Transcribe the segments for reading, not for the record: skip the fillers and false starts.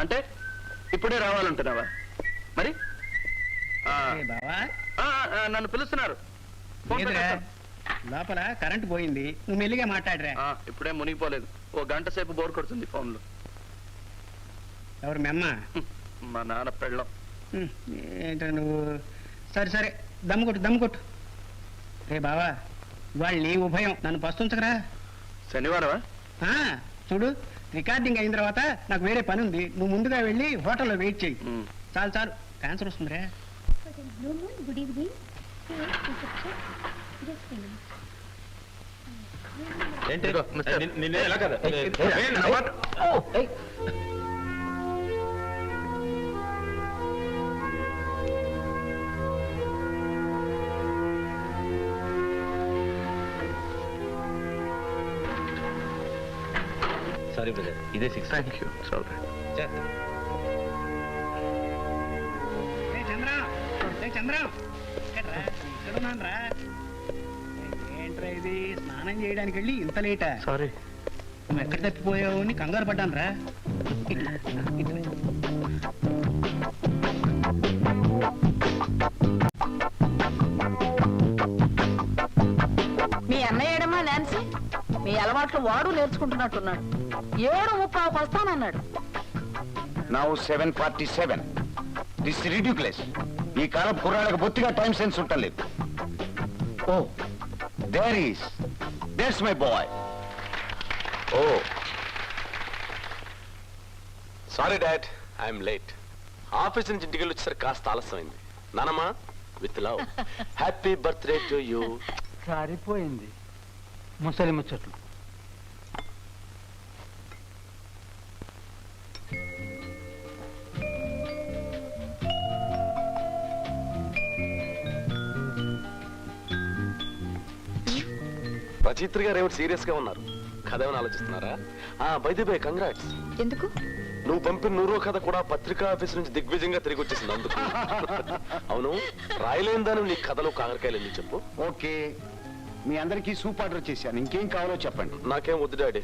అంటే ఇప్పుడే రావాలంటున్నావా? మరి నన్ను పిలుస్తున్నారు. లోపల కరెంట్ పోయింది, నువ్వు మెల్లిగా మాట్లాడరా. ఇప్పుడే మునిగిపోలేదు, ఓ గంట సేపు బోర్ కొడుతుంది ఫోన్లో. ఎవరు మెమ్మ? మా నాన్న పెళ్ళం. ఏంటో నువ్వు. సరే సరే, దమ్ము కొట్టు. రే బావా, వాళ్ళు నీ ఉభయం, నన్ను పస్తుంచకరా. శనివారమా? చూడు, రికార్డింగ్ అయిన తర్వాత నాకు వేరే పని ఉంది, నువ్వు ముందుగా వెళ్ళి హోటల్లో వెయిట్ చెయ్యి. చాలు క్యాన్సర్ వస్తుందిరా. Good evening. సారీ బ్రదర్, ఇదే 6. Thank you. ఏంట్రా ఇది, స్నానం చేయడానికి వెళ్ళి ఇంత లేటా? సారీ. నువ్వు ఎక్కడ తప్పిపోయావు అని కంగారు పడ్డాను రా. మీ అన్నయ్య ఏడమ్మా నాన్సీ, మీ అలవాట్లు వాడు నేర్చుకుంటున్నట్టున్నాడు. 7:30 వస్తానన్నాడు. నౌ 7:47. This ridiculous. ఈ కాలం కుర్రాళ్ళకి బొత్తిగా టైం సెన్స్ ఉండలేదు. Oh there's my boy. Oh sorry dad, I'm late. Office నుంచి ఇంటికి వెళ్ళి వచ్చేసరికి కాస్త ఆలస్యమైంది. నానమ్మా, with love, happy birthday to you. సరిపోయింది ముసలి ముచ్చట్లు. రచయిత్రి గారు ఏమిటి సీరియస్ గా ఉన్నారు? కథ ఏమైనా ఆలోచిస్తున్నారా? By the way, congrats. ఎందుకు? నువ్వు పంపిన 100వ కథ కూడా పత్రికా ఆఫీస్ నుంచి దిగ్విజయంగా తిరిగి వచ్చేసింది అందుకు. అవును, రాయలేని దాని నీ కథలో కాకరకాయలు ఎందుకు చెప్పు. ఓకే, మీ అందరికీ సూప్ ఆర్డర్ చేశాను, ఇంకేం కావాలో చెప్పండి. నాకేం వద్దు డాడీ.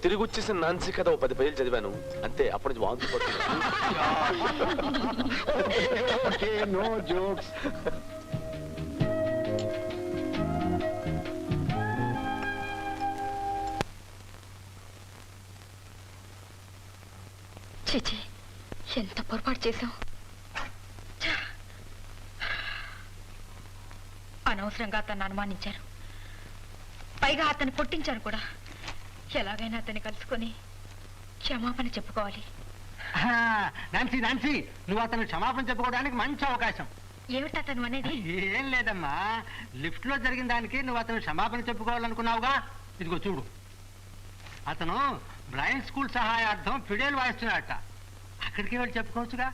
తిరిగి వచ్చేసిన నాన్సీ కథ 10 పేజీలు చదివాను అంతే, అప్పటి నుంచి వాంతి పడుతుంది. No jokes. చిచి, ఎంత పొరపాటు చేశాం. అనవసరంగా అతన్ని అనుమానించారు, పైగా అతన్ని కొట్టించాను కూడా. ఎలాగైనా అతన్ని కలుసుకొని క్షమాపణ చెప్పుకోవాలి. నాన్సీ, నువ్వు అతను క్షమాపణ చెప్పుకోవడానికి మంచి అవకాశం. ఏమిటి అతను అనేది? ఏం లేదమ్మా, లిఫ్ట్ లో జరిగిన దానికి నువ్వు అతను క్షమాపణ చెప్పుకోవాలనుకున్నావుగా. ఇదిగో చూడు, అతను బ్రైన్ స్కూల్ సహాయార్థం ఫిడేల్ వాయిస్తున్నాడట. అక్కడికి వెళ్ళి చెప్పుకోవచ్చుగా.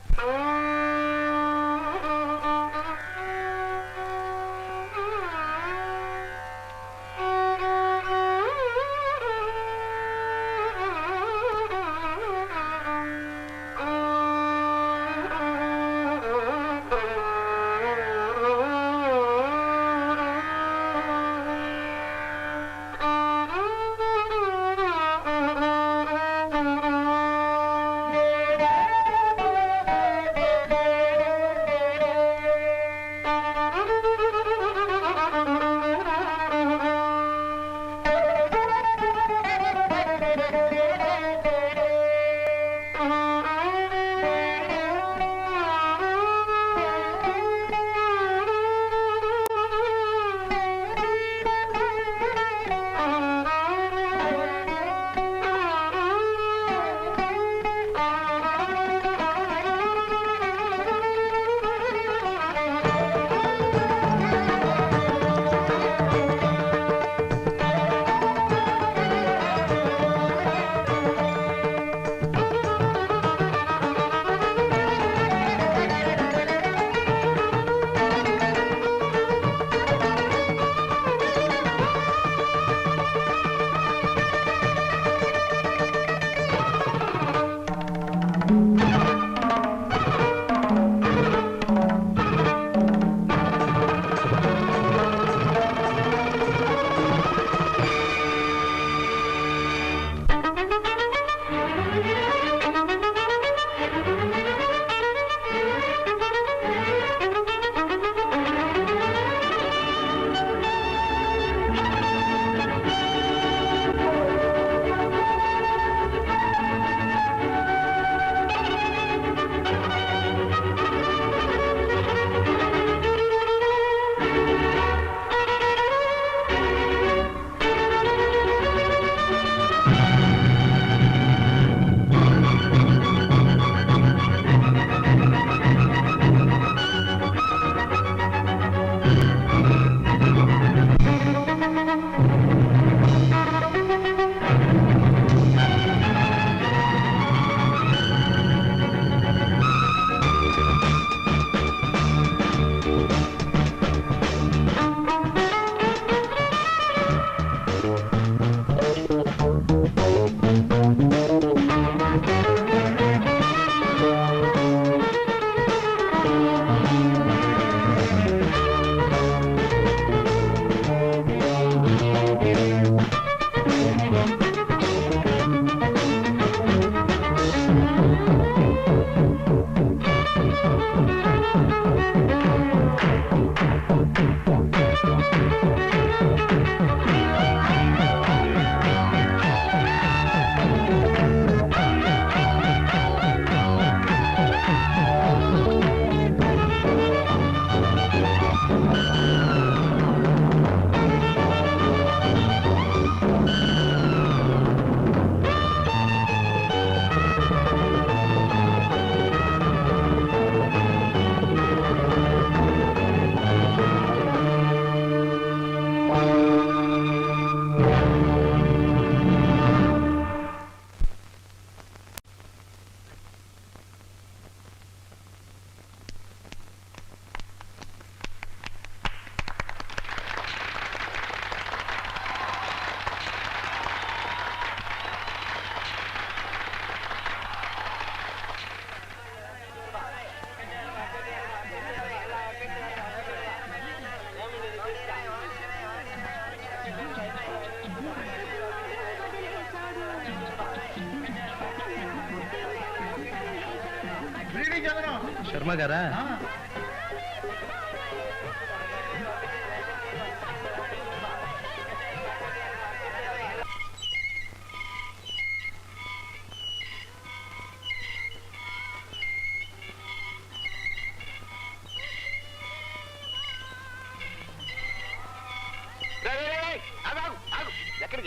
శర్మ గారా?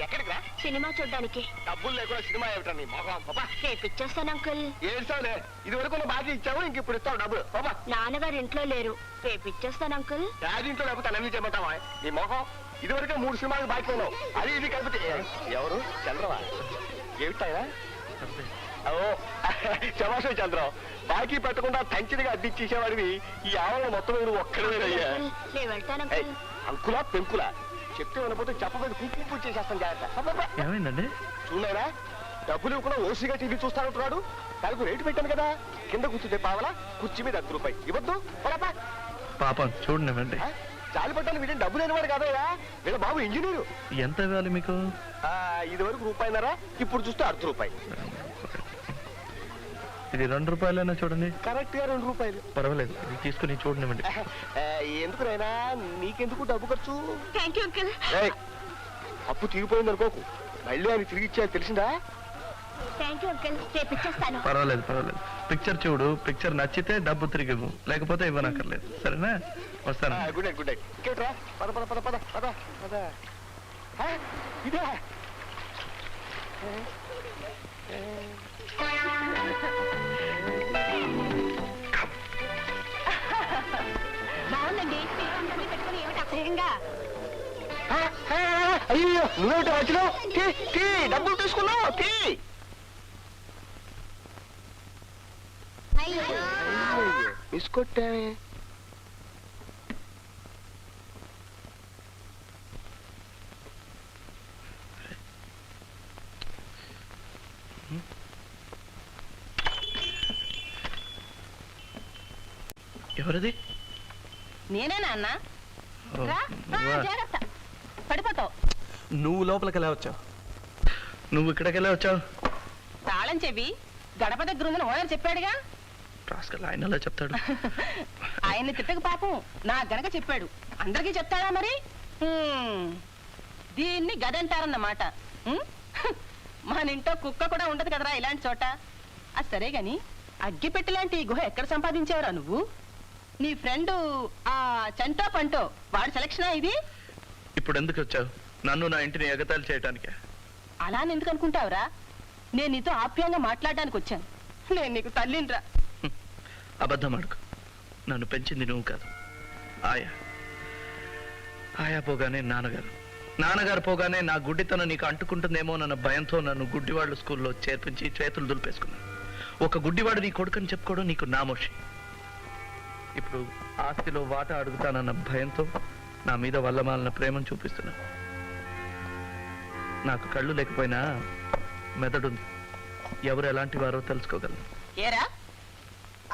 ఎక్కడికి రా? సినిమా చూడ్డానికి డబ్బులు లేకుండా సినిమా ఏమిటా నీ మొహం? బాబా రేపు ఇచ్చేస్తాను అంకుల్. ఏడ్చావులే, ఇది వరకు నువ్వు బాకీ ఇచ్చావు, ఇంక ఇప్పుడు ఇస్తావు డబ్బులు. బాబా నాన్నగారు ఇంట్లో లేరు, రేపు ఇచ్చేస్తాను అంకుల్. డాడీ ఇంట్లో లేకపోతే అన్నీ చేయమంటావా? నీ మొహం ఇది వరకే 3 సినిమాలు బాకీ ఉన్నావు, అది ఇది కలిపితే ఎవరు? చంద్రవా? ఏమిటాయా? ఓ శమాషం చంద్రం, బాకీ పెట్టకుండా తంచిదిగా అడ్డిచ్చేసేవాడివి ఈ ఆవరణ మొత్తం నువ్వు ఒక్కడేనయ్యా. నేను వెళ్తాను అంకుల్. అంకులా పెంకులా చెప్తే వినపోతే చెప్పబోదు కుంకుమ పూజ చేస్తాను జాగ్రత్త. ఏమైందండి? చూడలేరా, డబ్బులు ఇవ్వకుండా ఓసిగా టీవీ చూస్తానంటున్నాడు. దానికి రేటు పెట్టాను కదా, కింద కూర్చుంటే పావలా, కుర్చీ మీద ₹10 ఇవ్వద్దు. పొలపా పాపం చూడండి. జాలి పడ్డాను, వీటిని డబ్బు లేనివాడు కాదయ్యా, వీళ్ళ బాబు ఇంజనీరు. ఎంత ఇవ్వాలి మీకు? ఇది వరకు ₹1.5, ఇప్పుడు చూస్తే ₹1/2. ఇది ₹2 చూడండి. కరెక్ట్ గా ₹2. పర్వాలేదు, ఇది తీసుకుని చూడనివ్వండి. ఎందుకు నైనా, నీకెందుకు డబ్బు ఖర్చు? Thank you uncle. ఏయ్, అప్పు తీరిపోయింది అనుకోకు, మళ్ళీ ఆయన తిరిగి ఇచ్చేది తెలిసిందా? థ్యాంక్ యూ అంకుల్, రేపు ఇచ్చేస్తాను. పర్వాలేదు. పిక్చర్ చూడు, పిక్చర్ నచ్చితే డబ్బు తిరిగి ఇవ్వు, లేకపోతే ఇవ్వనక్కర్లేదు. సరేనా? వస్తాను. Good night. ఇంకేట్రా, పద. ఇదే బాగుందండి. పెట్టుకుని ఏమిటి అసహ్యంగా? అయ్యో, నువ్వేమిటి వచ్చినావు? టీ డబ్బులు తీసుకున్నావు, టీ. మిస్ కొట్టా. ఎవరిది? నేనేనా అన్న? జాగ్రత్త, పడిపోతావు. నువ్వు లోపలికి ఎలా వచ్చావు? నువ్వు ఇక్కడికి ఎలా వచ్చావు? తాళం చెవి గడప దగ్గర ఉందని ఓనర్ చెప్పాడుగా. రాస్కల్, ఆయన ఎలా చెప్తాడు? ఆయన్ని తిట్టక పాపం, నా గనక చెప్పాడు. అందరికీ చెప్తాడా మరి? దీన్ని గదంటారన్నమాట. మన ఇంట్లో కుక్క కూడా ఉండదు కదరా ఇలాంటి చోట. అది సరే గాని, అగ్గిపెట్టి లాంటి ఈ గుహ ఎక్కడ సంపాదించావురా నువ్వు? నీ ఫ్రెండ్ ఆ చంటో పంటో వాడి సెలక్షనా ఇది? ఇప్పుడు ఎందుకు వచ్చావు? నన్ను నా ఇంటిని ఎగతాళి చేయటానికే. అలా ఎందుకు అనుకుంటావురా? నేను నీతో ఆప్యాయంగా మాట్లాడడానికి వచ్చాను. నేను నీకు తల్లినిరా. అబద్ధం ఆడుకు. నన్ను పెంచింది నువ్వు కాదు, ఆయా పోగానే నాన్నగారు పోగానే నా గుడ్డితనం నీకు అంటుకుంటుందేమోనన్న భయంతో నన్ను గుడ్డివాళ్ళు స్కూల్లో చేర్పించి చేతులు దులిపేసుకున్నాను. ఒక గుడ్డివాడు నీ కొడుకుని చెప్పుకోవడం నీకు నామోషి. ఇప్పుడు ఆస్తిలో వాటా అడుగుతానన్న భయంతో నా మీద వల్లమాలిన ప్రేమను చూపిస్తున్నాను. నాకు కళ్ళు లేకపోయినా మెదడుంది. ఎవరు ఎలాంటి వారో తెలుసుకోగలను. ఏరా,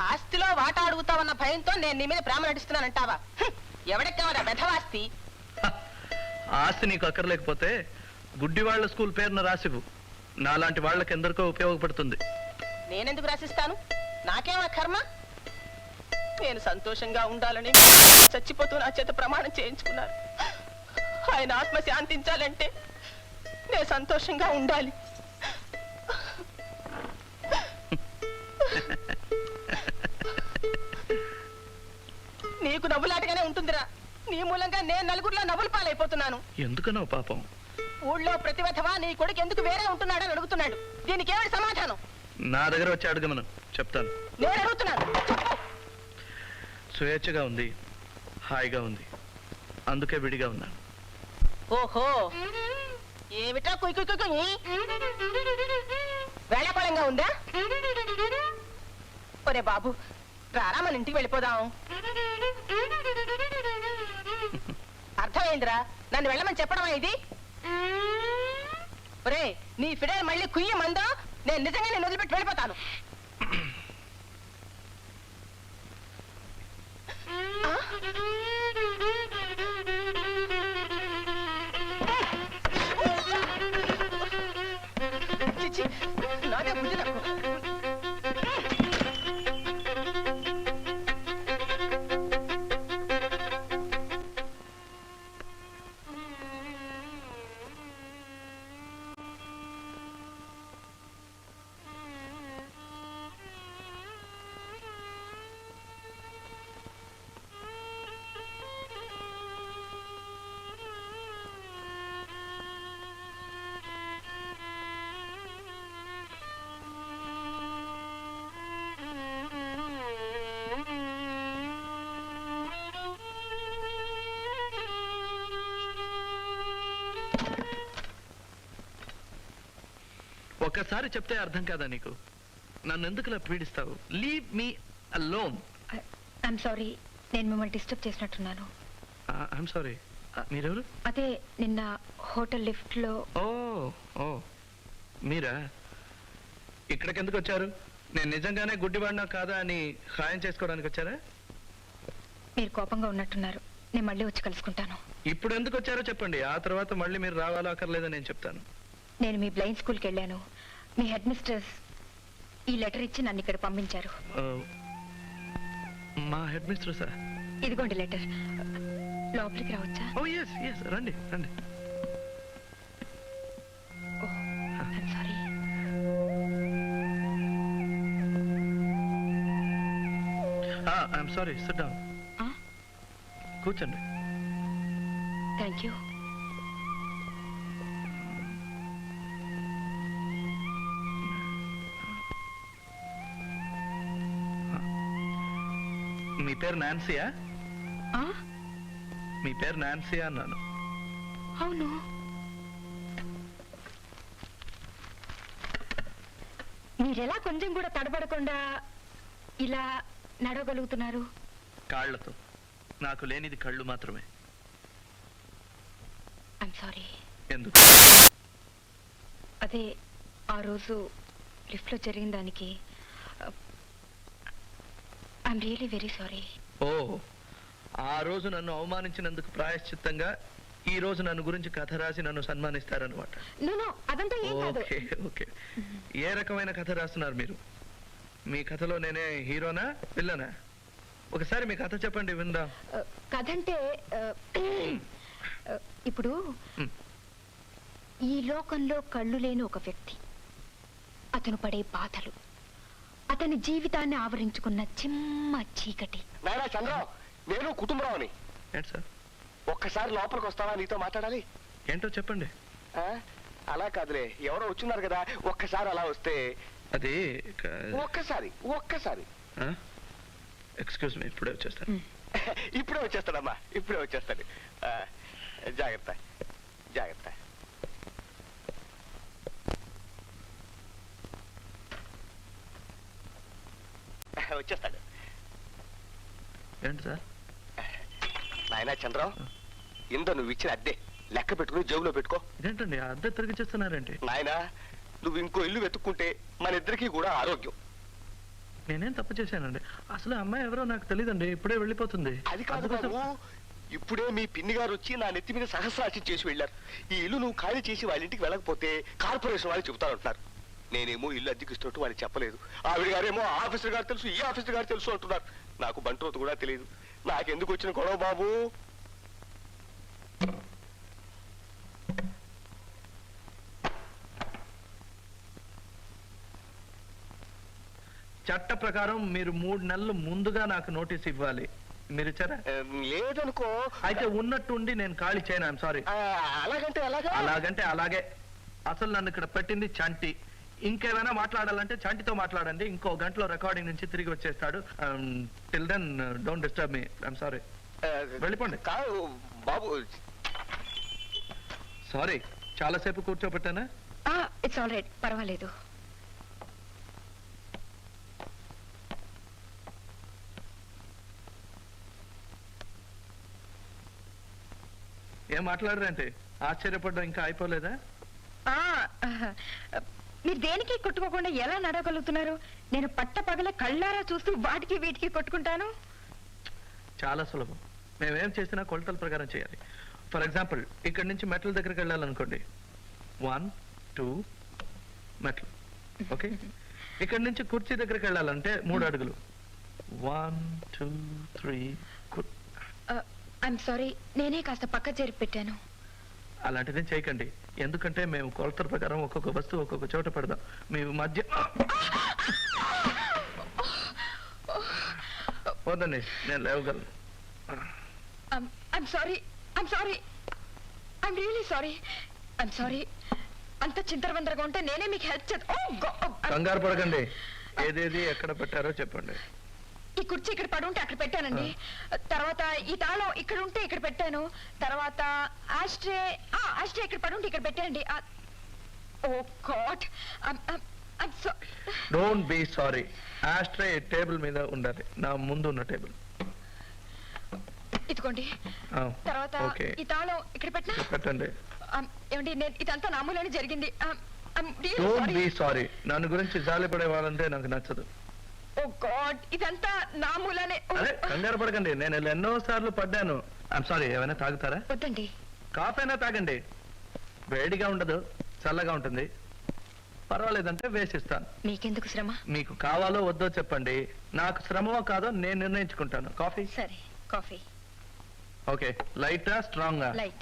ఆస్తిలో వాటా అడుగుతావన్న భయంతో నేను నీ మీద ప్రేమ నటిస్తున్నానంటావా? ఎవడెక్కవరా బెధవాస్తి? ఆస్తి నీకు అక్కర్లేకపోతే గుడ్డివాళ్ల స్కూల్ పేరున రాసివ్వు. నాలాంటి వాళ్ళకి ఎందరికో ఉపయోగపడుతుంది. నేనెందుకు రాసిస్తాను? నాకేమా కర్మ? నేను సంతోషంగా ఉండాలని చచ్చిపోతూ నా చేత ప్రమాణం చేయించుకున్నారు. ఆయన ఆత్మ శాంతించాలంటే నేను సంతోషంగా ఉండాలి. నీకు నవ్వులాటగానే ఉంటుందిరా. నీ మూలంగా నేను నలుగురిలో నవ్వుల పాలైపోతున్నాను. ఎందుకనో పాపం. ఊళ్ళో ప్రతివధవా నీ కొడుకు ఎందుకు వేరే ఉంటున్నాడని అడుగుతున్నాడు. దీనికి ఏమిటి సమాధానం? నా దగ్గర వచ్చి అడగమను, చెప్తాను. నేను అడుగుతున్నాను, చెప్పు. స్వేచ్ఛగా ఉంది, హాయిగా ఉంది, అందుకే విడిగా ఉన్నాను. ఓహో, ఏమిటా కుయ్ కుయ్ కుయ్? వేళాకోళంగా ఉందా? ఒరే బాబు, రారా మన ఇంటికి వెళ్ళిపోదాం. అర్థమైందిరా, నన్ను వెళ్ళమని చెప్పడమా ఇది? ఒరే, నీ ఫిడేల్ మళ్ళీ కుయ్యి మందో నేను నిజంగా నేను వదిలిపెట్టి వెళ్ళిపోతాను. చిచ్చి, నాకే బుద్ధి తక్కువ. ఒకసారి చెప్తే అర్థం కాదా నీకు? నన్ను ఎందుకులా పీడిస్తావు? Leave me alone. I'm sorry, నేను మిమ్మల్ని డిస్టర్బ్ చేసినట్టున్నాను. I'm sorry. మీరెవరు? అదే నిన్న హోటల్ లిఫ్ట్ లో. ఓ ఓ మీరా? ఇక్కడికి ఎందుకు వచ్చారు? నేను నిజంగానే గుడ్డివాడినా కాదా అని ఖాయం చేసుకోవడానికి వచ్చారా? మీరు కోపంగా ఉన్నట్టున్నారు. నేను మళ్ళీ వచ్చి కలుసుకుంటాను. ఇప్పుడు ఎందుకు వచ్చారో చెప్పండి, ఆ తర్వాత మళ్ళీ మీరు రావాలో అక్కర్లేదని నేను చెప్తాను. నేను మీ బ్లైండ్ స్కూల్కి వెళ్ళాను. మీ హెడ్ మిస్ట్రెస్ ఈ లెటర్ ఇచ్చి నన్ను ఇక్కడ పంపించారు. మా హెడ్ మిస్ట్రెస్? ఇదిగోండి లెటర్. లోపలికి రావచ్చా? ఓ ఎస్ ఎస్, రండి రండి. I'm sorry. I'm sorry. Sit down. కూర్చోండి. Thank you. మీ పేరు నాన్సీయా? మీ పేరు నాన్సీయా అన్నాను. అవును. మీరెలా కొంచెం కూడా తడబడకుండా ఇలా నడవగలుగుతున్నారు? కాళ్లతో. నాకు లేనిది కళ్ళు మాత్రమే. I'm sorry. ఎందుకు? అదే ఆ రోజు లిఫ్ట్లో జరిగిన దానికి ఐఎమ్ రియలీ వెరీ సారీ. ఓ, ఆ రోజు నన్ను అవమానించినందుకు ప్రాయశ్చిత్తంగా ఈ రోజు నన్ను గురించి కథ రాసి నన్ను సన్మానిస్తారనమాట. నో అదంతా ఏం కాదు. Okay okay. ఏ రకమైన కథ రాస్తున్నారు మీరు? మీ కథలో నేనే హీరోనా విల్లనా? ఒకసారి మీ కథ చెప్పండి విందాం. కథ అంటే ఇప్పుడు ఈ లోకంలో కళ్ళు లేని ఒక వ్యక్తి, అతను పడే బాధలు, అతని జీవితాన్ని ఆవరించుకున్న చిమ్మ చీకటి. నాయనా చంద్రం, నేను కుటుంబరావుని. ఏంటి సార్? ఒక్కసారి లోపలికి వస్తావా? నీతో మాట్లాడాలి. ఏంటో చెప్పండి. అలా కాదులే, ఎవరో వచ్చున్నారు కదా, ఒక్కసారి అలా వస్తే. అది ఒక్కసారి ఎక్స్క్యూజ్ మీ, ఇప్పుడే వచ్చేస్తాను. ఇప్పుడే వచ్చేస్తాడమ్మా, ఇప్పుడే వచ్చేస్తాడు. జాగ్రత్త జాగ్రత్త. వచ్చేస్తాడు. ఏంటి సార్? నాయనా చంద్రం, ఇంత నువ్వు ఇచ్చిన అద్దె లెక్క పెట్టుకుని జేబులో పెట్టుకో. ఇదేంటండి అద్దె తిరిగి చేస్తున్నారేంటి? నాయనా, నువ్వు ఇంకో ఇల్లు వెతుక్కుంటే మన ఇద్దరికి కూడా ఆరోగ్యం. నేనేం తప్పు చేశానండి? అసలు అమ్మాయి ఎవరో నాకు తెలియదండి, ఇప్పుడే వెళ్ళిపోతుంది. అది కాదు బాబు, ఇప్పుడే మీ పిన్ని గారు వచ్చి నా నెత్తి మీద సహస్రాచి చేసి వెళ్ళారు. ఈ ఇల్లు నువ్వు ఖాళీ చేసి వాళ్ళ ఇంటికి వెళ్ళకపోతే కార్పొరేషన్ వాళ్ళు చెబుతారంటున్నారు. నేనేమో ఇల్లు అద్దెకిస్తున్నట్టు వాళ్ళకి చెప్పలేదు. ఆవిడ గారేమో ఆఫీసర్ గారు తెలుసు, ఈ ఆఫీసర్ గారు తెలుసు అంటున్నారు. నాకు బంట్రోతు కూడా తెలియదు. నాకెందుకు వచ్చిన గొడవ బాబు? చట్ట ప్రకారం మీరు 3 నెలలు ముందుగా నాకు నోటీస్ ఇవ్వాలి. మీరు ఇచ్చారా? లేదనుకో. అయితే ఉన్నట్టుండి నేను ఖాళీ చేయను. I'm sorry. అలాగంటే అలాగంటే అలాగే. అసలు నన్ను ఇక్కడ పెట్టింది చంటి. ఇంకేమైనా మాట్లాడాలంటే చంటితో మాట్లాడండి. ఇంకో గంటలో రికార్డింగ్ నుంచి తిరిగి వచ్చేస్తాడు. Till then don't disturb me. I'm sorry. వెళ్ళిపోండి. కాదు బాబు. సారీ, చాలాసేపు కూర్చోబెట్టానా? ఇట్స్ ఆల్ రైట్, పర్వాలేదు. ఏం మాట్లాడరంటే? ఆశ్చర్యపడ్డా ఇంకా అయిపోలేదా? మీరు దేనికి కొట్టుకోకుండా ఎలా నడవగలుగుతున్నారు? నేను పట్ట పగల కళ్ళారా చూస్తూ వాటికి వీటికి కొట్టుకుంటాను. చాలా సులభం. మేమేం చేసినా కొలతల ప్రకారం చేయాలి. ఫర్ ఎగ్జాంపుల్, ఇక్కడ నుంచి మెట్ల దగ్గరికి వెళ్ళాలనుకోండి. 1 2 మెట్లు. ఓకే. ఇక్కడ నుంచి కుర్చీ దగ్గరికి వెళ్ళాలంటే 3 అడుగులు. 1 2 3. ఐఎమ్ సారీ, నేనే కాస్త పక్క చేరి పెట్టాను. అలాంటిది చేయకండి. ఎందుకంటే మేము కొలతల ప్రకారం ఒక్కొక్క వస్తువు ఒక్కొక్క చోట పెడదాం. మీ మధ్య వద్దండి, నేను లేవగలను. I'm sorry, I'm sorry, I'm really sorry, I'm sorry. అంత చింతరవందరగా ఉంటే నేనే మీకు హెల్ప్ చేస్తాను. కంగారు పడకండి. ఏదేది ఎక్కడ పెట్టారో చెప్పండి. ఈ కుర్చీ ఇక్కడ పడి ఉంటే అక్కడ పెట్టానండి. తర్వాత ఈ తాళం ఇక్కడ ఉంటే ఇక్కడ పెట్టాను. తర్వాత ఆస్ట్రే ఇక్కడ పడి ఉంటే ఇక్కడ పెట్టానండి. Oh God. I'm so. Don't be sorry. Ashtray table మీద ఉండాలి, నా ముందు ఉన్న టేబుల్. ఇదిగోండి. తర్వాత ఓకే, ఈ తాళం ఇక్కడ పెట్టినా పెట్టండి. ఏమండి, నేను ఇదంతా నా మూలనే జరిగింది. Don't be sorry. నన్ను గురించి జాలిపడే వాళ్ళంటే నాకు నచ్చదు. ఓ గాడ్, ఇదంతా నా మూలనే. అదే కంగారు పడకండి, నేను ఇలా ఎన్నో సార్లు పడ్డాను. I'm sorry. ఏమైనా తాగుతారా? వద్దండి. కాఫీ అయినా తాగండి, వేడిగా ఉండదు, చల్లగా ఉంటుంది. పర్వాలేదంటే వేసిస్తాను. మీకెందుకు శ్రమ? మీకు కావాలో వద్దో చెప్పండి, నాకు శ్రమమో కాదో నేను నిర్ణయించుకుంటాను. కాఫీ? సరే, కాఫీ. ఓకే. లైటా స్ట్రాంగా? లైట్.